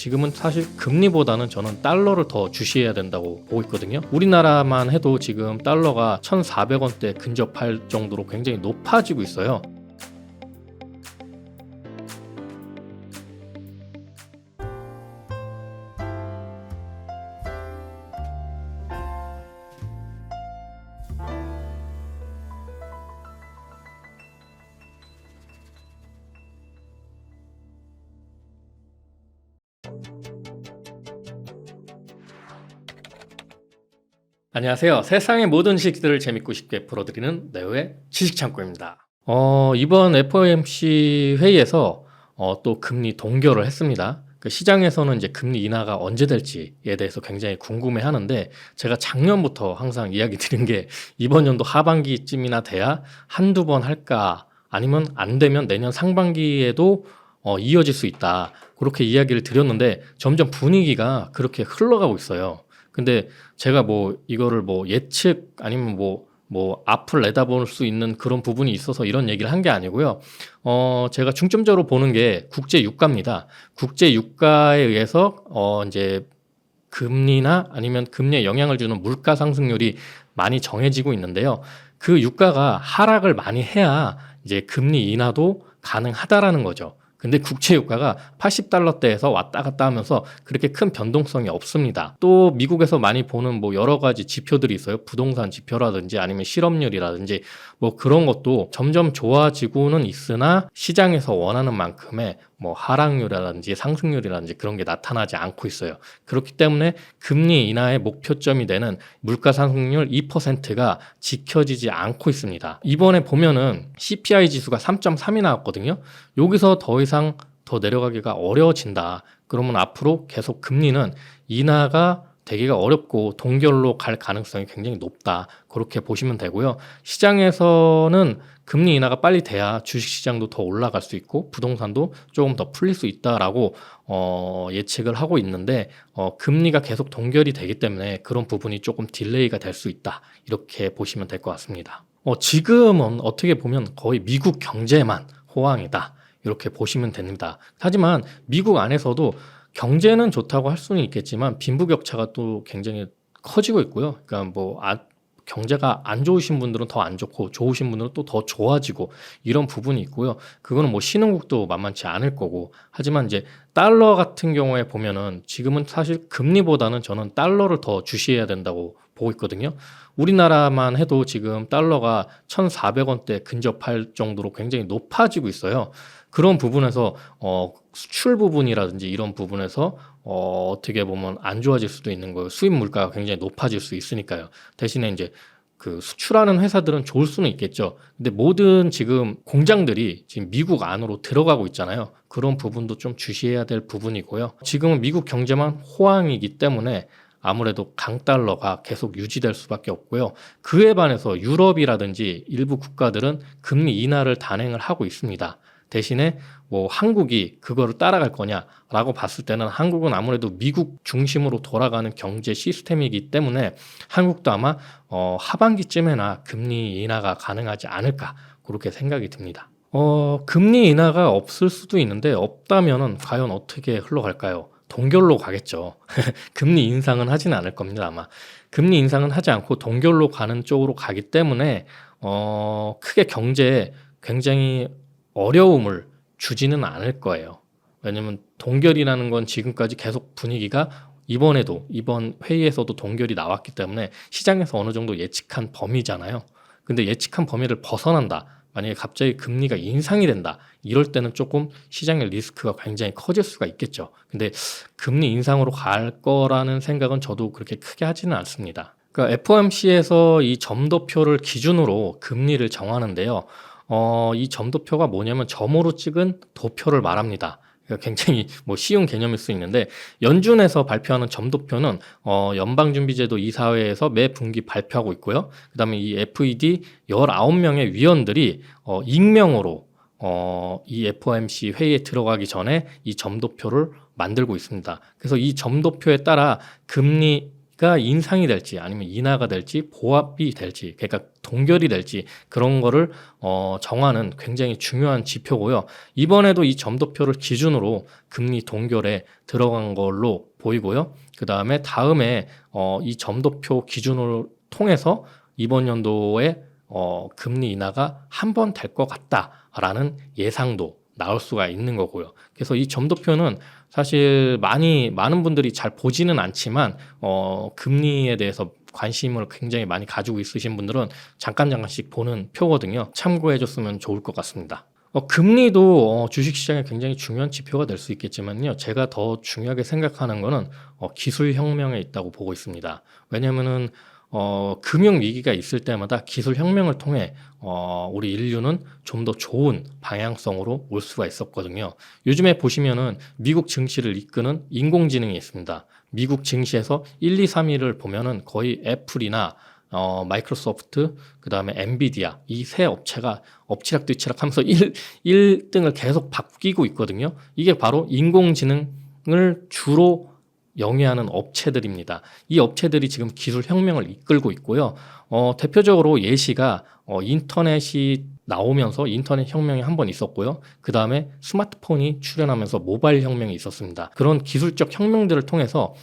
지금은 사실 금리보다는 저는 달러를 더 주시해야 된다고 보고 있거든요. 우리나라만 해도 지금 달러가 1,400원대 근접할 정도로 굉장히 높아지고 있어요. 안녕하세요. 세상의 모든 지식들을 재밌고 쉽게 풀어드리는 네오의 지식창고입니다. 이번 FOMC 회의에서 또 금리 동결을 했습니다. 그 시장에서는 이제 금리 인하가 언제 될지에 대해서 굉장히 궁금해하는데, 제가 작년부터 항상 이야기 드린 게 이번 연도 하반기쯤이나 돼야 한두 번 할까, 아니면 안 되면 내년 상반기에도 이어질 수 있다, 그렇게 이야기를 드렸는데 점점 분위기가 그렇게 흘러가고 있어요. 근데 제가 이거를 예측 아니면 앞을 내다볼 수 있는 그런 부분이 있어서 이런 얘기를 한 게 아니고요. 제가 중점적으로 보는 게 국제 유가입니다. 국제 유가에 의해서 이제 금리나 아니면 금리에 영향을 주는 물가 상승률이 많이 정해지고 있는데요. 그 유가가 하락을 많이 해야 이제 금리 인하도 가능하다라는 거죠. 근데 국제 유가가 80달러대에서 왔다 갔다 하면서 그렇게 큰 변동성이 없습니다. 또 미국에서 많이 보는 여러 가지 지표들이 있어요. 부동산 지표라든지 아니면 실업률이라든지 그런 것도 점점 좋아지고는 있으나 시장에서 원하는 만큼의 하락률이라든지 상승률이라든지 그런 게 나타나지 않고 있어요. 그렇기 때문에 금리 인하의 목표점이 되는 물가 상승률 2%가 지켜지지 않고 있습니다. 이번에 보면은 CPI 지수가 3.3이 나왔거든요. 여기서 더 이상 더 내려가기가 어려워진다. 그러면 앞으로 계속 금리는 인하가 되기가 어렵고 동결로 갈 가능성이 굉장히 높다, 그렇게 보시면 되고요. 시장에서는 금리 인하가 빨리 돼야 주식시장도 더 올라갈 수 있고 부동산도 조금 더 풀릴 수 있다라고 예측을 하고 있는데, 금리가 계속 동결이 되기 때문에 그런 부분이 조금 딜레이가 될 수 있다, 이렇게 보시면 될 것 같습니다. 지금은 어떻게 보면 거의 미국 경제만 호황이다, 이렇게 보시면 됩니다. 하지만 미국 안에서도 경제는 좋다고 할 수는 있겠지만 빈부격차가 또 굉장히 커지고 있고요. 그러니까 경제가 안 좋으신 분들은 더 안 좋고 좋으신 분들은 또 더 좋아지고 이런 부분이 있고요. 그거는 신흥국도 만만치 않을 거고. 하지만 이제 달러 같은 경우에 보면은 지금은 사실 금리보다는 저는 달러를 더 주시해야 된다고 보고 있거든요. 우리나라만 해도 지금 달러가 1,400원대 근접할 정도로 굉장히 높아지고 있어요. 그런 부분에서 수출 부분이라든지 이런 부분에서 어떻게 보면 안 좋아질 수도 있는 거예요. 수입 물가가 굉장히 높아질 수 있으니까요. 대신에 이제 그 수출하는 회사들은 좋을 수는 있겠죠. 근데 모든 지금 공장들이 지금 미국 안으로 들어가고 있잖아요. 그런 부분도 좀 주시해야 될 부분이고요. 지금은 미국 경제만 호황이기 때문에 아무래도 강달러가 계속 유지될 수밖에 없고요. 그에 반해서 유럽이라든지 일부 국가들은 금리 인하를 단행을 하고 있습니다. 대신에 한국이 그거를 따라갈 거냐라고 봤을 때는 한국은 아무래도 미국 중심으로 돌아가는 경제 시스템이기 때문에 한국도 아마 하반기쯤에나 금리 인하가 가능하지 않을까, 그렇게 생각이 듭니다. 금리 인하가 없을 수도 있는데, 없다면은 과연 어떻게 흘러갈까요? 동결로 가겠죠. 금리 인상은 하지는 않을 겁니다, 아마. 금리 인상은 하지 않고 동결로 가는 쪽으로 가기 때문에 크게 경제에 굉장히 어려움을 주지는 않을 거예요. 왜냐면 동결이라는 건 지금까지 계속 분위기가 이번 회의에서도 동결이 나왔기 때문에 시장에서 어느 정도 예측한 범위잖아요. 근데 예측한 범위를 벗어난다, 만약에 갑자기 금리가 인상이 된다, 이럴 때는 조금 시장의 리스크가 굉장히 커질 수가 있겠죠. 근데 금리 인상으로 갈 거라는 생각은 저도 그렇게 크게 하지는 않습니다. 그러니까 FOMC에서 이 점도표를 기준으로 금리를 정하는데요. 이 점도표가 뭐냐면 점으로 찍은 도표를 말합니다. 그러니까 굉장히 쉬운 개념일 수 있는데, 연준에서 발표하는 점도표는 연방준비제도 이사회에서 매 분기 발표하고 있고요. 그다음에 이 FED 19명의 위원들이 익명으로 이 FOMC 회의에 들어가기 전에 이 점도표를 만들고 있습니다. 그래서 이 점도표에 따라 금리가 인상이 될지 아니면 인하가 될지 보합이 될지 그러니까 동결이 될지 그런 거를 정하는 굉장히 중요한 지표고요. 이번에도 이 점도표를 기준으로 금리 동결에 들어간 걸로 보이고요. 그 다음에 이 점도표 기준을 통해서 이번 연도에 금리 인하가 한 번 될 것 같다라는 예상도 나올 수가 있는 거고요. 그래서 이 점도표는 사실 많은 분들이 잘 보지는 않지만 금리에 대해서 관심을 굉장히 많이 가지고 있으신 분들은 잠깐씩 보는 표거든요. 참고해 줬으면 좋을 것 같습니다. 금리도 주식시장에 굉장히 중요한 지표가 될 수 있겠지만요. 제가 더 중요하게 생각하는 거는 기술혁명에 있다고 보고 있습니다. 왜냐면은 금융위기가 있을 때마다 기술혁명을 통해 우리 인류는 좀 더 좋은 방향성으로 올 수가 있었거든요. 요즘에 보시면은 미국 증시를 이끄는 인공지능이 있습니다. 미국 증시에서 1, 2, 3위를 보면은 거의 애플이나 마이크로소프트, 그 다음에 엔비디아 이 세 업체가 엎치락뒤치락 하면서 1등을 계속 바뀌고 있거든요. 이게 바로 인공지능을 주로 영위하는 업체들입니다. 이 업체들이 지금 기술 혁명을 이끌고 있고요. 대표적으로 예시가 인터넷이 나오면서 인터넷 혁명이 한 번 있었고요. 그 다음에 스마트폰이 출현하면서 모바일 혁명이 있었습니다. 그런 기술적 혁명들을 통해서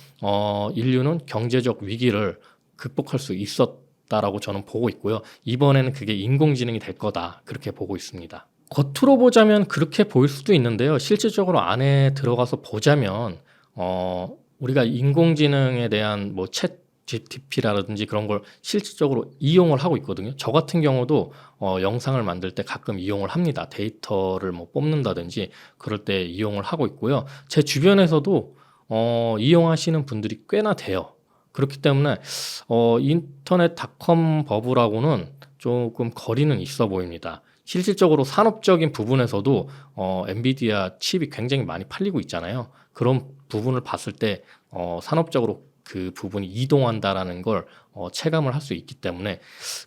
인류는 경제적 위기를 극복할 수 있었다라고 저는 보고 있고요. 이번에는 그게 인공지능이 될 거다 그렇게 보고 있습니다. 겉으로 보자면 그렇게 보일 수도 있는데요. 실질적으로 안에 들어가서 보자면 우리가 인공지능에 대한 뭐 챗 GTP라든지 그런 걸 실질적으로 이용을 하고 있거든요. 저 같은 경우도 영상을 만들 때 가끔 이용을 합니다. 데이터를 뭐 뽑는다든지 그럴 때 이용을 하고 있고요. 제 주변에서도 이용하시는 분들이 꽤나 돼요. 그렇기 때문에 인터넷 닷컴 버블하고는 조금 거리는 있어 보입니다. 실질적으로 산업적인 부분에서도 엔비디아 칩이 굉장히 많이 팔리고 있잖아요. 그런 부분을 봤을 때 산업적으로 그 부분이 이동한다라는 걸 체감을 할 수 있기 때문에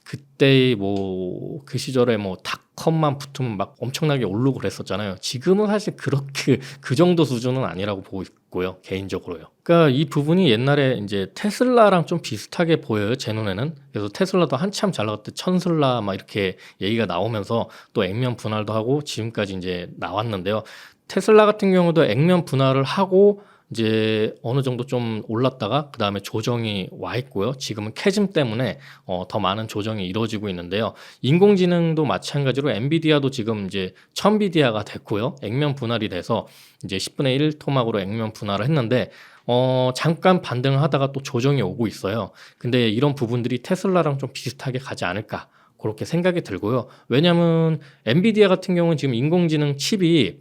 그때 뭐 그 시절에 뭐 닷컴만 붙으면 막 엄청나게 오르고 그랬었잖아요. 지금은 사실 그렇게 그 정도 수준은 아니라고 보고 있고요. 개인적으로요. 그러니까 이 부분이 옛날에 이제 테슬라랑 좀 비슷하게 보여요. 제 눈에는. 그래서 테슬라도 한참 잘 나갈 때 천슬라 막 이렇게 얘기가 나오면서 또 액면 분할도 하고 지금까지 이제 나왔는데요. 테슬라 같은 경우도 액면 분할을 하고 이제 어느 정도 좀 올랐다가 그 다음에 조정이 와 있고요. 지금은 캐즘 때문에 더 많은 조정이 이루어지고 있는데요. 인공지능도 마찬가지로 엔비디아도 지금 이제 천비디아가 됐고요. 액면 분할이 돼서 이제 10분의 1 토막으로 액면 분할을 했는데 잠깐 반등을 하다가 또 조정이 오고 있어요. 근데 이런 부분들이 테슬라랑 좀 비슷하게 가지 않을까 그렇게 생각이 들고요. 왜냐하면 엔비디아 같은 경우는 지금 인공지능 칩이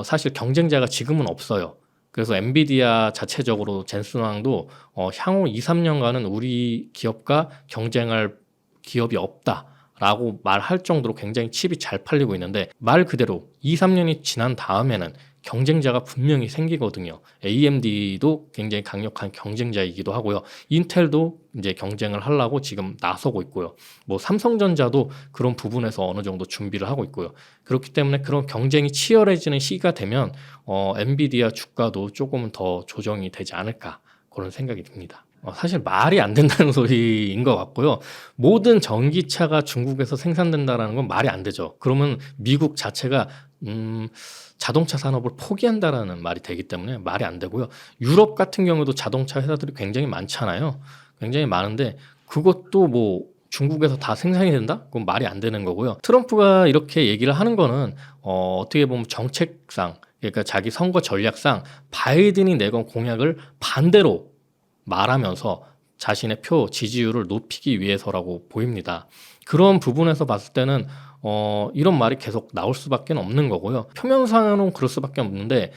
사실 경쟁자가 지금은 없어요. 그래서 엔비디아 자체적으로 젠슨왕도 향후 2, 3년간은 우리 기업과 경쟁할 기업이 없다라고 말할 정도로 굉장히 칩이 잘 팔리고 있는데 말 그대로 2, 3년이 지난 다음에는 경쟁자가 분명히 생기거든요. AMD도 굉장히 강력한 경쟁자이기도 하고요. 인텔도 이제 경쟁을 하려고 지금 나서고 있고요. 뭐 삼성전자도 그런 부분에서 어느 정도 준비를 하고 있고요. 그렇기 때문에 그런 경쟁이 치열해지는 시기가 되면 엔비디아 주가도 조금은 더 조정이 되지 않을까 그런 생각이 듭니다. 사실 말이 안 된다는 소리인 것 같고요. 모든 전기차가 중국에서 생산된다는 건 말이 안 되죠. 그러면 미국 자체가 자동차 산업을 포기한다라는 말이 되기 때문에 말이 안 되고요. 유럽 같은 경우도 자동차 회사들이 굉장히 많잖아요. 굉장히 많은데 그것도 뭐 중국에서 다 생산이 된다? 그건 말이 안 되는 거고요. 트럼프가 이렇게 얘기를 하는 거는 어떻게 보면 정책상 그러니까 자기 선거 전략상 바이든이 내건 공약을 반대로 말하면서 자신의 표 지지율을 높이기 위해서라고 보입니다. 그런 부분에서 봤을 때는 이런 말이 계속 나올 수밖에 없는 거고요. 표면상으로는 그럴 수밖에 없는데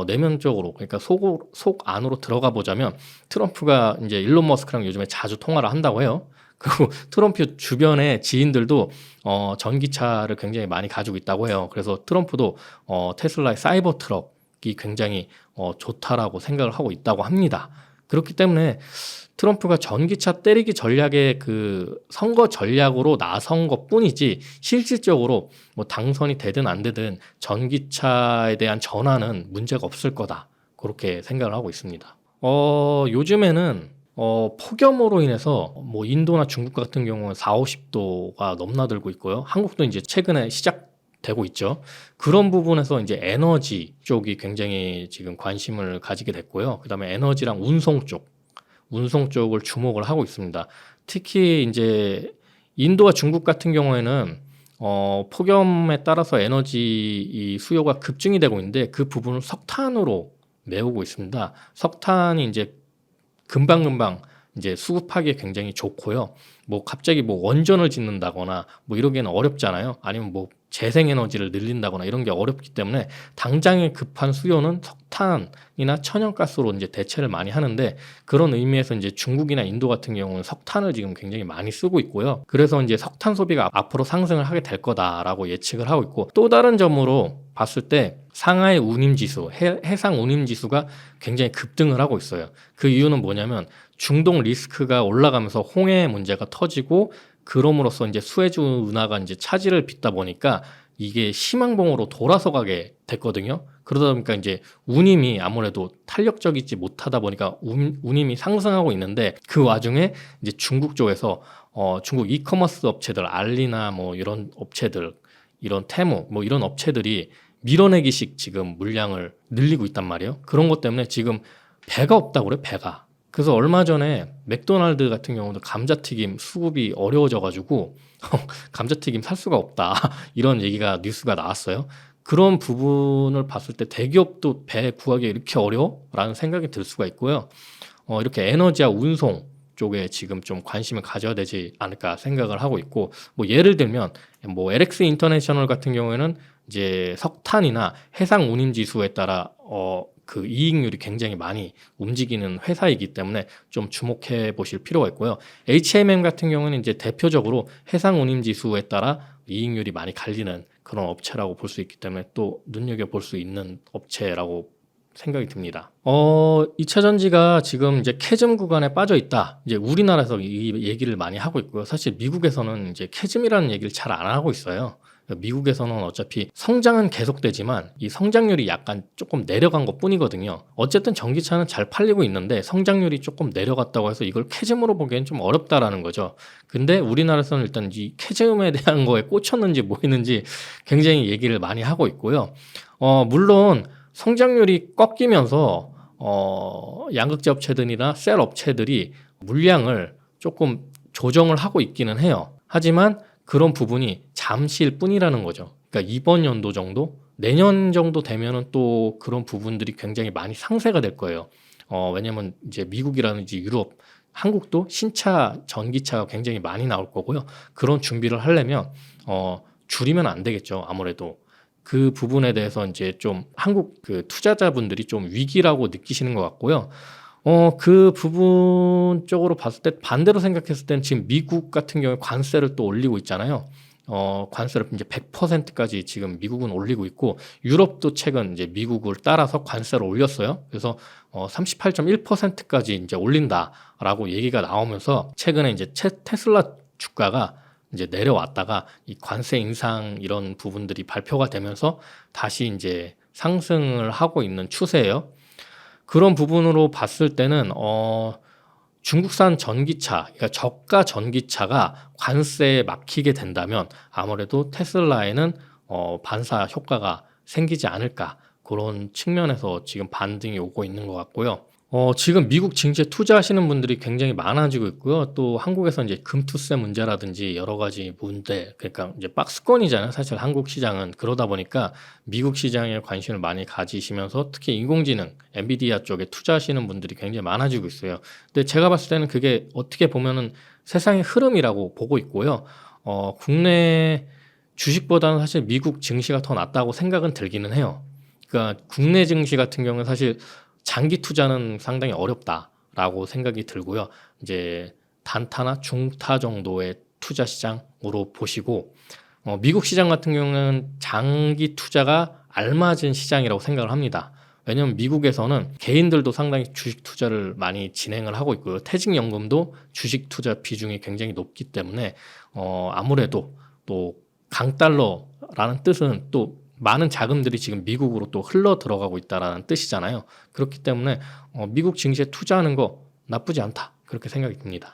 내면적으로 그러니까 속 안으로 들어가 보자면 트럼프가 이제 일론 머스크랑 요즘에 자주 통화를 한다고 해요. 그리고 트럼프 주변의 지인들도 전기차를 굉장히 많이 가지고 있다고 해요. 그래서 트럼프도 테슬라의 사이버 트럭이 굉장히 좋다라고 생각을 하고 있다고 합니다. 그렇기 때문에 트럼프가 전기차 때리기 전략의 그 선거 전략으로 나선 것 뿐이지 실질적으로 뭐 당선이 되든 안 되든 전기차에 대한 전환은 문제가 없을 거다. 그렇게 생각을 하고 있습니다. 요즘에는 폭염으로 인해서 뭐 인도나 중국 같은 경우는 40~50도가 넘나들고 있고요. 한국도 이제 최근에 시작되고 있죠. 그런 부분에서 이제 에너지 쪽이 굉장히 지금 관심을 가지게 됐고요. 그다음에 에너지랑 운송 쪽을 주목을 하고 있습니다. 특히 이제 인도와 중국 같은 경우에는 폭염에 따라서 에너지 이 수요가 급증이 되고 있는데 그 부분을 석탄으로 메우고 있습니다. 석탄이 이제 금방금방 이제 수급하기에 굉장히 좋고요. 뭐 갑자기 뭐 원전을 짓는다거나 뭐 이러기에는 어렵잖아요. 아니면 뭐 재생에너지를 늘린다거나 이런 게 어렵기 때문에 당장의 급한 수요는 석탄이나 천연가스로 이제 대체를 많이 하는데, 그런 의미에서 이제 중국이나 인도 같은 경우는 석탄을 지금 굉장히 많이 쓰고 있고요. 그래서 이제 석탄 소비가 앞으로 상승을 하게 될 거다라고 예측을 하고 있고, 또 다른 점으로 봤을 때 상하이 운임지수, 해상 운임지수가 굉장히 급등을 하고 있어요. 그 이유는 뭐냐면 중동 리스크가 올라가면서 홍해 문제가 터지고, 그럼으로써 이제 수에즈 운하가 이제 차질을 빚다 보니까 이게 심항봉으로 돌아서 가게 됐거든요. 그러다 보니까 이제 운임이 아무래도 탄력적이지 못하다 보니까 운임이 상승하고 있는데, 그 와중에 이제 중국 쪽에서 중국 이커머스 업체들, 알리나 뭐 이런 업체들, 이런 테무 뭐 이런 업체들이 밀어내기식 지금 물량을 늘리고 있단 말이에요. 그런 것 때문에 지금 배가 없다고 그래, 배가. 그래서 얼마 전에 맥도날드 같은 경우도 감자튀김 수급이 어려워져가지고 감자튀김 살 수가 없다 이런 얘기가 뉴스가 나왔어요. 그런 부분을 봤을 때 대기업도 배 구하기 이렇게 어려워? 라는 생각이 들 수가 있고요. 이렇게 에너지와 운송 쪽에 지금 좀 관심을 가져야 되지 않을까 생각을 하고 있고, 뭐 예를 들면 뭐 LX 인터내셔널 같은 경우에는 이제 석탄이나 해상 운임 지수에 따라 그 이익률이 굉장히 많이 움직이는 회사이기 때문에 좀 주목해 보실 필요가 있고요. HMM 같은 경우는 이제 대표적으로 해상 운임 지수에 따라 이익률이 많이 갈리는 그런 업체라고 볼 수 있기 때문에 또 눈여겨 볼 수 있는 업체라고 생각이 듭니다. 2차 전지가 지금 이제 캐즘 구간에 빠져 있다. 이제 우리나라에서 이 얘기를 많이 하고 있고요. 사실 미국에서는 이제 캐즘이라는 얘기를 잘 안 하고 있어요. 미국에서는 어차피 성장은 계속되지만 이 성장률이 약간 조금 내려간 것 뿐이거든요. 어쨌든 전기차는 잘 팔리고 있는데 성장률이 조금 내려갔다고 해서 이걸 캐즘으로 보기엔 좀 어렵다라는 거죠. 근데 우리나라에서는 일단 이 캐즘에 대한 거에 꽂혔는지 뭐였는지 굉장히 얘기를 많이 하고 있고요. 물론 성장률이 꺾이면서 양극재 업체들이나 셀 업체들이 물량을 조금 조정을 하고 있기는 해요. 하지만 그런 부분이 잠시일 뿐이라는 거죠. 그러니까 이번 연도 정도, 내년 정도 되면은 또 그런 부분들이 굉장히 많이 상쇄가 될 거예요. 왜냐면 이제 미국이라든지 유럽, 한국도 신차, 전기차가 굉장히 많이 나올 거고요. 그런 준비를 하려면 줄이면 안 되겠죠. 아무래도. 그 부분에 대해서 이제 좀 한국 그 투자자분들이 좀 위기라고 느끼시는 것 같고요. 그 부분 쪽으로 봤을 때 반대로 생각했을 때는 지금 미국 같은 경우에 관세를 또 올리고 있잖아요. 관세를 이제 100%까지 지금 미국은 올리고 있고, 유럽도 최근 이제 미국을 따라서 관세를 올렸어요. 그래서 38.1%까지 이제 올린다라고 얘기가 나오면서 최근에 이제 테슬라 주가가 이제 내려왔다가 이 관세 인상 이런 부분들이 발표가 되면서 다시 이제 상승을 하고 있는 추세예요. 그런 부분으로 봤을 때는 중국산 전기차, 그러니까 저가 전기차가 관세에 막히게 된다면 아무래도 테슬라에는 반사 효과가 생기지 않을까, 그런 측면에서 지금 반등이 오고 있는 것 같고요. 지금 미국 증시에 투자하시는 분들이 굉장히 많아지고 있고요. 또 한국에서 이제 금투세 문제라든지 여러 가지 문제, 그러니까 이제 박스권이잖아요. 사실 한국 시장은. 그러다 보니까 미국 시장에 관심을 많이 가지시면서 특히 인공지능, 엔비디아 쪽에 투자하시는 분들이 굉장히 많아지고 있어요. 근데 제가 봤을 때는 그게 어떻게 보면은 세상의 흐름이라고 보고 있고요. 국내 주식보다는 사실 미국 증시가 더 낫다고 생각은 들기는 해요. 그러니까 국내 증시 같은 경우는 사실 장기 투자는 상당히 어렵다라고 생각이 들고요. 이제 단타나 중타 정도의 투자 시장으로 보시고, 미국 시장 같은 경우는 장기 투자가 알맞은 시장이라고 생각을 합니다. 왜냐하면 미국에서는 개인들도 상당히 주식 투자를 많이 진행을 하고 있고요. 퇴직연금도 주식 투자 비중이 굉장히 높기 때문에 아무래도 또 강달러라는 뜻은 또 많은 자금들이 지금 미국으로 또 흘러 들어가고 있다라는 뜻이잖아요. 그렇기 때문에 미국 증시에 투자하는 거 나쁘지 않다. 그렇게 생각이 듭니다.